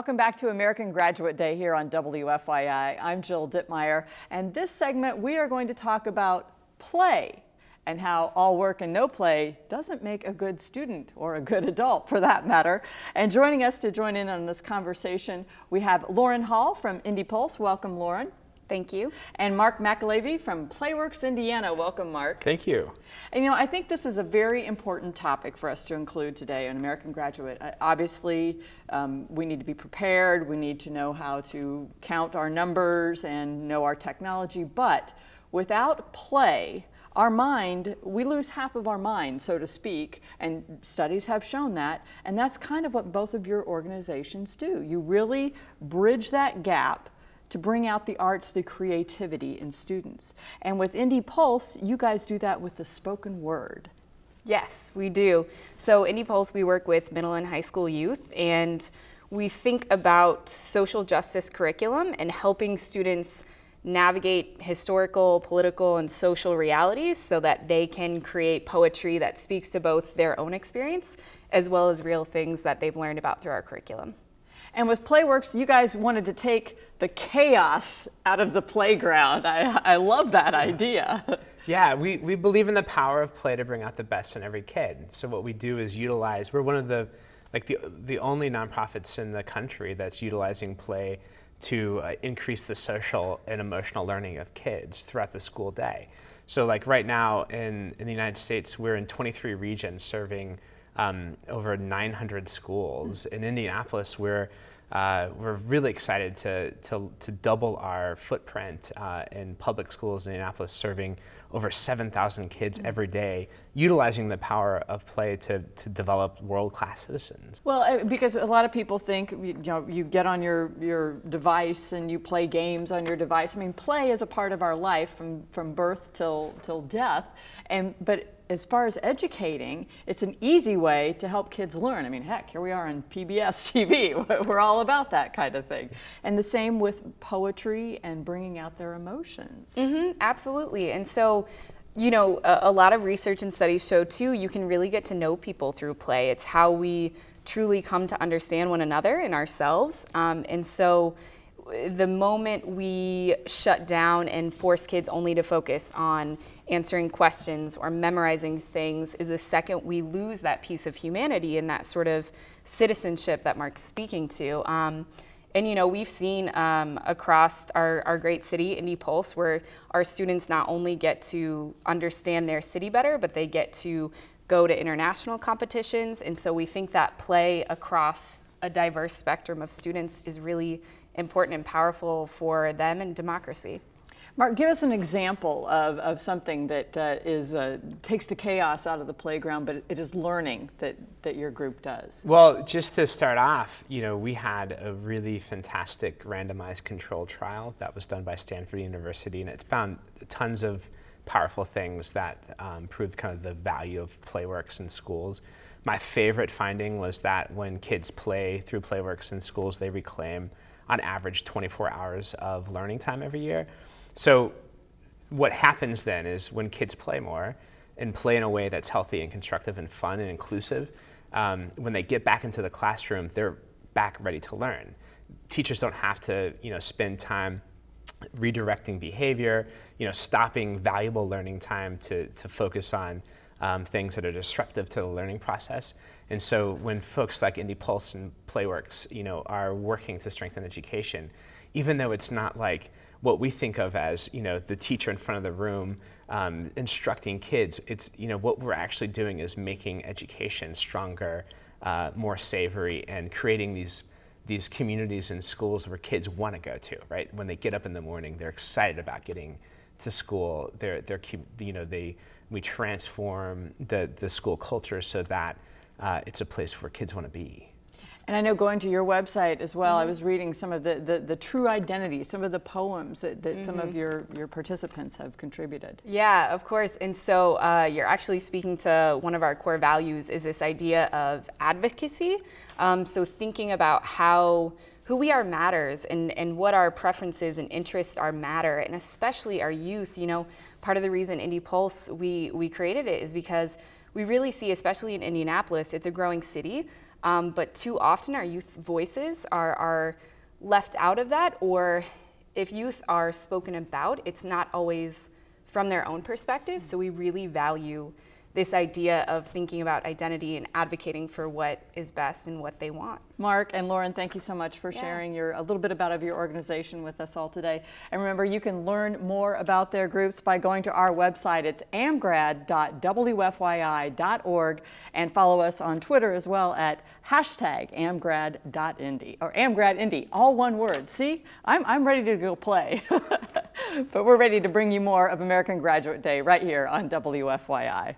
Welcome back to American Graduate Day here on WFYI. I'm Jill Ditmire, and this segment we are going to talk about play and how all work and no play doesn't make a good student or a good adult for that matter. And joining us to join in on this conversation, we have Lauren Hall from IndyPulse. Welcome, Lauren. Thank you. And Marc McAleavey from Playworks, Indiana. Welcome, Marc. Thank you. And I think this is a very important topic for us to include today on American Graduate. Obviously, we need to be prepared. We need to know how to count our numbers and know our technology. But without play, we lose half of our mind, so to speak, and studies have shown that, and that's kind of what both of your organizations do. You really bridge that gap to bring out the arts, the creativity in students. And with IndyPulse, you guys do that with the spoken word. Yes, we do. So IndyPulse, we work with middle and high school youth, and we think about social justice curriculum and helping students navigate historical, political, and social realities so that they can create poetry that speaks to both their own experience as well as real things that they've learned about through our curriculum. And with Playworks, you guys wanted to take the chaos out of the playground. I love that idea. Yeah, we believe in the power of play to bring out the best in every kid. So what we do is we're one of the only nonprofits in the country that's utilizing play to increase the social and emotional learning of kids throughout the school day. So like right now in the United States, we're in 23 regions serving over 900 schools. In Indianapolis, we're really excited to double our footprint in public schools in Indianapolis, serving over 7,000 kids every day, utilizing the power of play to develop world-class citizens. Well, because a lot of people think you get on your device and you play games on your device. I mean, play is a part of our life from birth till death, but as far as educating, it's an easy way to help kids learn. I mean, heck, here we are on PBS TV. We're all about that kind of thing. And the same with poetry and bringing out their emotions. Mm-hmm, absolutely. And so, a lot of research and studies show too, you can really get to know people through play. It's how we truly come to understand one another and ourselves. And so the moment we shut down and force kids only to focus on answering questions or memorizing things is the second we lose that piece of humanity and that sort of citizenship that Marc's speaking to. And we've seen across our great city, IndyPulse, where our students not only get to understand their city better, but they get to go to international competitions. And so we think that play across a diverse spectrum of students is really important and powerful for them and democracy. Marc, give us an example of something that takes the chaos out of the playground, but it is learning that your group does. Well, just to start off, we had a really fantastic randomized control trial that was done by Stanford University, and it's found tons of powerful things that proved kind of the value of Playworks in schools. My favorite finding was that when kids play through Playworks in schools, they reclaim on average 24 hours of learning time every year. So what happens then is when kids play more and play in a way that's healthy and constructive and fun and inclusive, when they get back into the classroom, they're back ready to learn. Teachers don't have to spend time redirecting behavior, stopping valuable learning time to focus on things that are disruptive to the learning process. And so when folks like IndyPulse and Playworks, are working to strengthen education, even though it's not like what we think of as, the teacher in front of the room instructing kids, it's, what we're actually doing is making education stronger, more savory, and creating these communities and schools where kids want to go to, right? When they get up in the morning, they're excited about getting to school. We transform the school culture so that it's a place where kids want to be. And I know going to your website as well, I was reading some of the true identity, some of the poems that some of your participants have contributed. Yeah, of course. And so you're actually speaking to one of our core values is this idea of advocacy. So thinking about who we are matters and what our preferences and interests are matter, and especially our youth. Part of the reason IndyPulse, we created it is because we really see, especially in Indianapolis, it's a growing city. But too often our youth voices are left out of that, or if youth are spoken about, it's not always from their own perspective. So we really value this idea of thinking about identity and advocating for what is best and what they want. Marc and Lauren, thank you so much for sharing a little bit about your organization with us all today. And remember, you can learn more about their groups by going to our website. It's amgrad.wfyi.org, and follow us on Twitter as well at #amgrad.indy or amgradindy, all one word. See, I'm ready to go play. But we're ready to bring you more of American Graduate Day right here on WFYI.